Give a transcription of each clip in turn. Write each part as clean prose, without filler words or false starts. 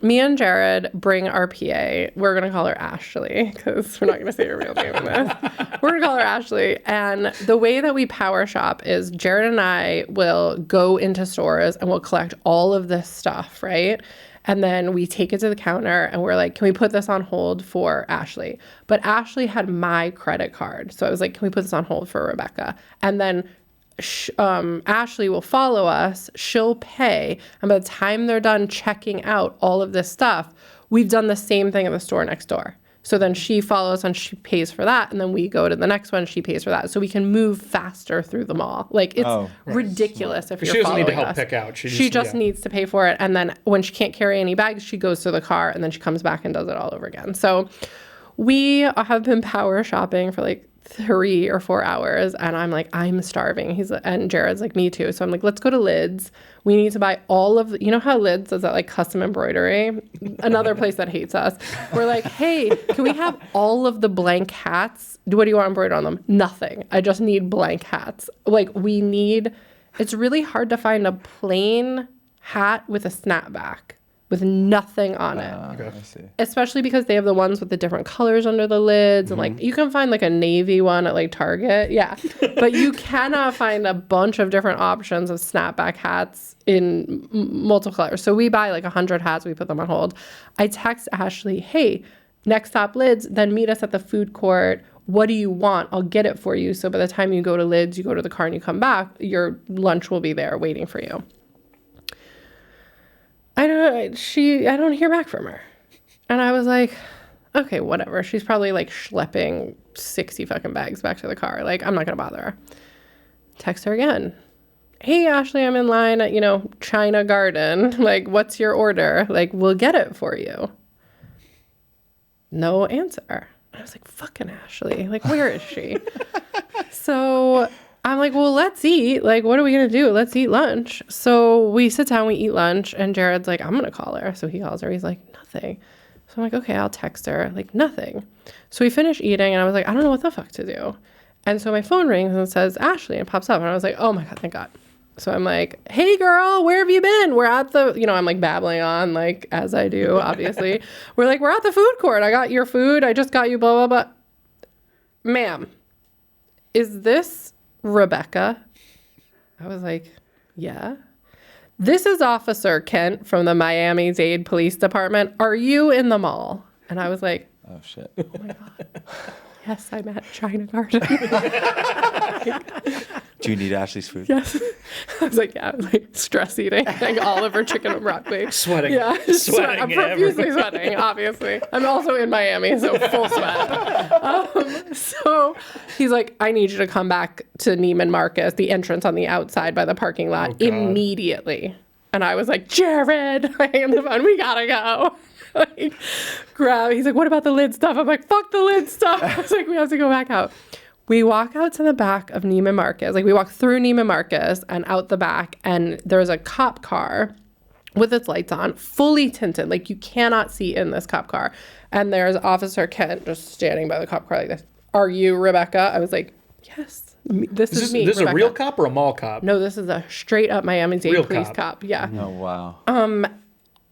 me and Jared bring our PA. We're going to call her Ashley because we're not going to say her real name in this. We're going to call her Ashley. And the way that we power shop is Jared and I will go into stores and we'll collect all of this stuff, right? And then we take it to the counter and we're like, can we put this on hold for Ashley? But Ashley had my credit card. So I was like, can we put this on hold for Rebecca? And then Ashley will follow us. She'll pay. And by the time they're done checking out all of this stuff, we've done the same thing at the store next door. So then she follows and she pays for that. And then we go to the next one, she pays for that. So we can move faster through the mall. Like, it's ridiculous if you're following us. She doesn't need to help pick out. She just needs to pay for it. And then when she can't carry any bags, she goes to the car and then she comes back and does it all over again. So we have been power shopping for like 3 or 4 hours and I'm like, I'm starving. And Jared's like, me too. So I'm like, let's go to Lids. We need to buy all of, you know how Lids does that like custom embroidery? Another place that hates us. We're like, hey, can we have all of the blank hats? What do you want embroidered on them? Nothing. I just need blank hats. Like it's really hard to find a plain hat with a snapback with nothing on it. I see. Especially because they have the ones with the different colors under the lids. And like, you can find like a navy one at like Target. Yeah. But you cannot find a bunch of different options of snapback hats in multiple colors. So we buy like 100 hats. We put them on hold. I text Ashley, hey, next stop Lids, then meet us at the food court. What do you want? I'll get it for you. So by the time you go to Lids, you go to the car and you come back, your lunch will be there waiting for you. I don't hear back from her. And I was like, okay, whatever. She's probably like schlepping 60 fucking bags back to the car. Like, I'm not going to bother her. Text her again. Hey, Ashley, I'm in line at, China Garden. Like, what's your order? Like, we'll get it for you. No answer. I was like, fucking Ashley. Like, where is she? So I'm like, well, let's eat. Like, what are we going to do? Let's eat lunch. So we sit down, we eat lunch, and Jared's like, I'm going to call her. So he calls her. He's like, nothing. So I'm like, okay, I'll text her. Like, nothing. So we finish eating, and I was like, I don't know what the fuck to do. And so my phone rings, and it says, Ashley, and it pops up. And I was like, oh, my God, thank God. So I'm like, hey, girl, where have you been? We're at the, I'm like babbling on, like, as I do, obviously. We're at the food court. I got your food. I just got you blah, blah, blah. Ma'am, is this Rebecca? I was like, yeah. This is Officer Kent from the Miami-Dade Police Department. Are you in the mall? And I was like, oh, shit. Oh, my God. Yes, I'm at China Garden. Do you need Ashley's food? Yes. I was like, yeah, like stress eating, like Oliver chicken and broccoli. Sweating. Yeah. Sweating. I'm profusely sweating, obviously. I'm also in Miami, so full sweat. So he's like, I need you to come back to Neiman Marcus, the entrance on the outside by the parking lot, immediately. And I was like, Jared, I hang the phone, we gotta go. Like, he's like, what about the lid stuff? I'm like, fuck the lid stuff. I was like, we have to go back out. We walk out to the back of Neiman Marcus. Like, we walk through Neiman Marcus and out the back, and there's a cop car with its lights on, fully tinted. Like, you cannot see in this cop car. And there's Officer Kent just standing by the cop car like this. Are you Rebecca? I was like, yes. This is me. This is Rebecca. a real cop or a mall cop? No, this is a straight up Miami-Dade police cop. Yeah. Oh, wow.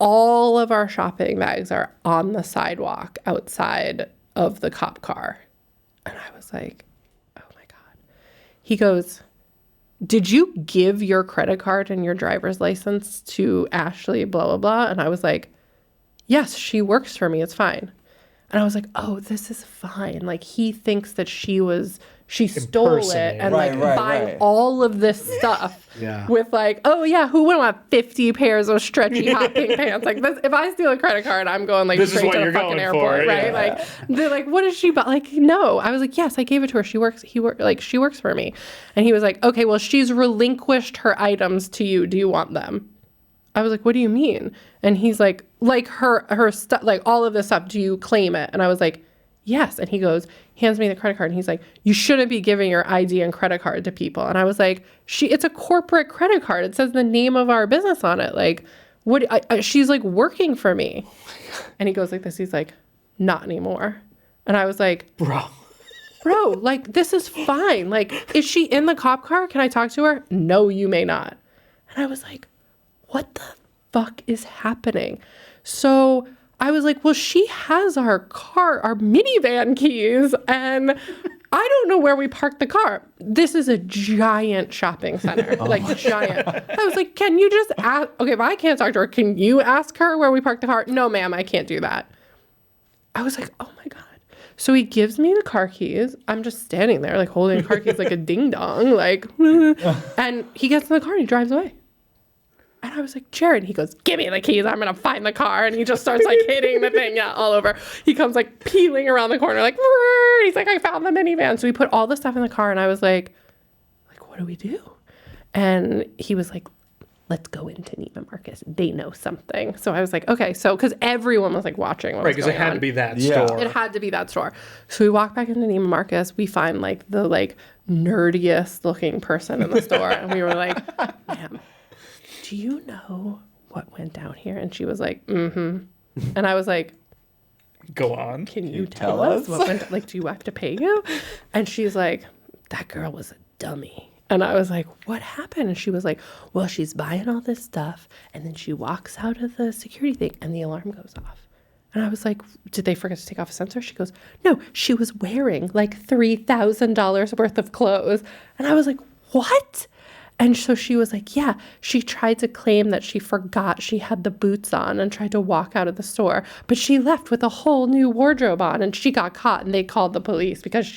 All of our shopping bags are on the sidewalk outside of the cop car. And I was like, oh my God. He goes, did you give your credit card and your driver's license to Ashley, blah, blah, blah? And I was like, yes, she works for me. It's fine. And I was like, oh, this is fine. Like, he thinks that she stole it and buy all of this stuff with like, oh yeah, who wouldn't want 50 pairs of stretchy hot pink pants? Like, this, if I steal a credit card, I'm going like straight to the fucking airport, right? Like, they're like, what is she buy? Like, no. I was like, yes, I gave it to her. She works for me. And he was like, okay, well, she's relinquished her items to you. Do you want them? I was like, what do you mean? And he's like her stuff, like all of this stuff, do you claim it? And I was like, yes. And he hands me the credit card, and he's like, you shouldn't be giving your ID and credit card to people. And I was like, it's a corporate credit card. It says the name of our business on it. Like, she's like working for me. And he goes like this. He's like, not anymore. And I was like, bro, like, this is fine. Like, is she in the cop car? Can I talk to her? No, you may not. And I was like, what the fuck is happening? So I was like, well, she has our minivan keys, and I don't know where we parked the car. This is a giant shopping center, giant. I was like, can you just ask? Okay, if I can't talk to her, can you ask her where we parked the car? No, ma'am, I can't do that. I was like, oh my God. So he gives me the car keys. I'm just standing there, like holding the car keys like a ding dong, like, and he gets in the car and he drives away. And I was like, Jared, he goes, give me the keys. I'm going to find the car. And he just starts like hitting the thing all over. He comes like peeling around the corner, like, Rrr! He's like, I found the minivan. So we put all the stuff in the car and I was like, what do we do? And he was like, let's go into Neiman Marcus. They know something. So I was like, okay. So, because everyone was like watching what was going on. Right, because it had to be that store. It had to be that store. So we walk back into Neiman Marcus. We find like the like nerdiest looking person in the store. And we were like, ma'am, do you know what went down here? And she was like, mm-hmm. And I was like, go on. Can you tell us what went, like, do you have to pay you? And she's like, that girl was a dummy. And I was like, what happened? And she was like, well, she's buying all this stuff. And then she walks out of the security thing and the alarm goes off. And I was like, did they forget to take off a sensor? She goes, no, she was wearing like $3,000 worth of clothes. And I was like, what? And so she was like, yeah, she tried to claim that she forgot she had the boots on and tried to walk out of the store. But she left with a whole new wardrobe on and she got caught and they called the police because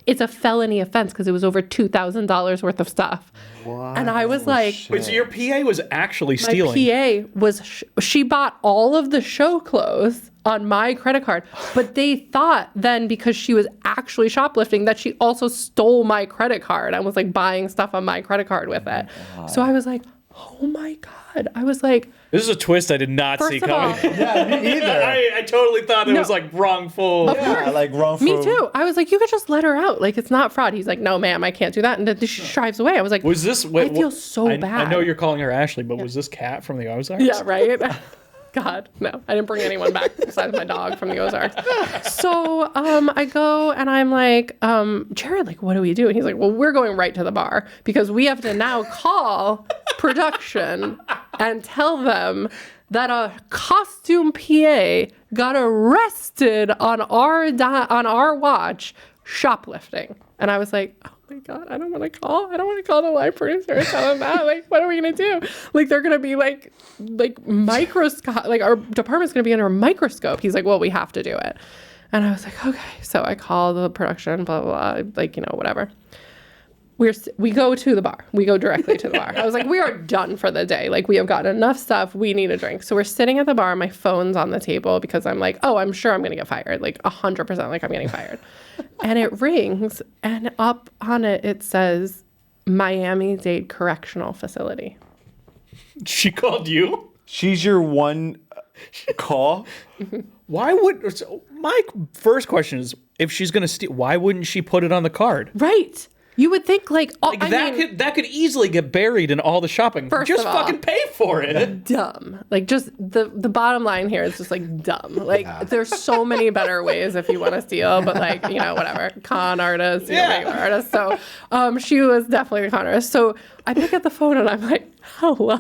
it's a felony offense because it was over $2,000 worth of stuff. What? And I was like, wait, so your PA was actually stealing? My PA was, she bought all of the show clothes on my credit card, but they thought then because she was actually shoplifting that she also stole my credit card and was like buying stuff on my credit card with it. So I was like, oh my God. I was like, this is a twist I did not see coming. Yeah, me either. I totally thought it was like wrongful. Yeah, like wrongful. Me too. I was like, you could just let her out. Like, it's not fraud. He's like, no, ma'am, I can't do that. And then she drives away. I was like, was this? I feel so bad. I know you're calling her Ashley, but was this Kat from the Ozarks? Yeah, right? God, no. I didn't bring anyone back besides my dog from the Ozarks. So I go and I'm like, Jared, like, what do we do? And he's like, well, we're going right to the bar because we have to now call production and tell them that a costume PA got arrested on our watch shoplifting. And I was like, oh my God, I don't want to call the live producer and tell them that. Like, what are we going to do? Like, they're going to be like microscope, like our department's going to be under a microscope. He's like, well, we have to do it. And I was like, okay. So I call the production, blah, blah, blah, like, whatever. We go to the bar. We go directly to the bar. I was like, we are done for the day. Like, we have gotten enough stuff. We need a drink. So we're sitting at the bar. My phone's on the table because I'm like, oh, I'm sure I'm going to get fired. Like 100% like I'm getting fired. And it rings. And up on it, it says Miami-Dade Correctional Facility. She called you? She's your one call? Why would... So my first question is, if she's going to steal, why wouldn't she put it on the card? Right. You would think like that could easily get buried in all the shopping. Just fucking pay for it. Dumb. Like just the bottom line here is just like dumb. Like there's so many better ways if you want to steal, but like, whatever. Con artist, regular artist. So she was definitely a con artist. So I pick up the phone and I'm like, hello.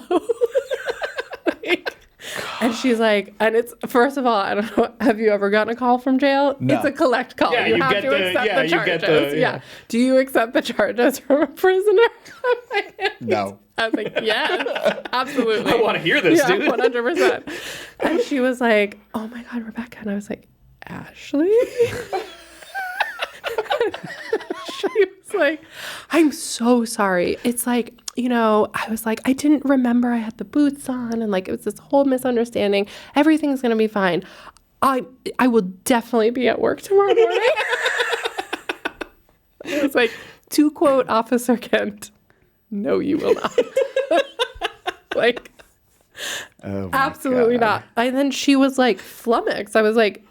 And she's like, and it's, first of all, I don't know, have you ever gotten a call from jail? No. It's a collect call. Yeah, you have to accept the charges. Do you accept the charges from a prisoner? No. I was like, yes, absolutely. I want to hear this, dude. 100%. And she was like, oh my God, Rebecca. And I was like, Ashley? She was like, I'm so sorry. It's like, I was like, I didn't remember I had the boots on and like it was this whole misunderstanding. Everything's going to be fine. I will definitely be at work tomorrow morning. I was like, to quote Officer Kent, no, you will not. Like, absolutely not. And then she was like flummoxed. I was like,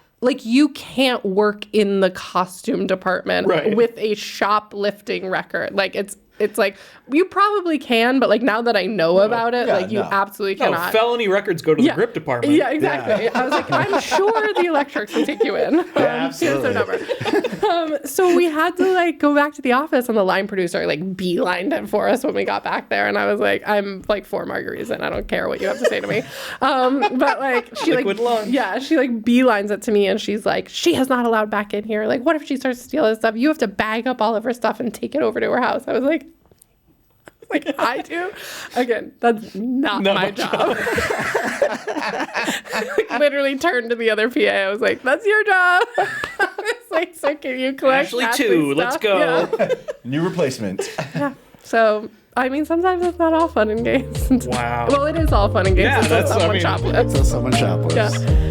you can't work in the costume department with a shoplifting record. Like, it's like, you probably can, but like now that I know about it, you absolutely cannot. No, felony records go to the grip department. Yeah, exactly. Yeah. I was like, I'm sure the electrics will take you in. Absolutely. Here's their number. So we had to like go back to the office, and the line producer like beelined it for us when we got back there. And I was like, I'm like 4 margaritas in. I don't care what you have to say to me. But like she Liquid lunch. she like beelines it to me, and she's like, she is not allowed back in here. Like, what if she starts to steal this stuff? You have to bag up all of her stuff and take it over to her house. I was like I do. Again, that's not my job. Like, literally turned to the other PA. I was like, that's your job. It's like, so can you collect Ashley Ashley's 2, let's stuff? go. Yeah. New replacement. Yeah. So, I mean, sometimes it's not all fun and games. Wow. Well, it is all fun and games Yeah, until that's- I someone mean, shoplifts. So someone shoplifts. Yeah.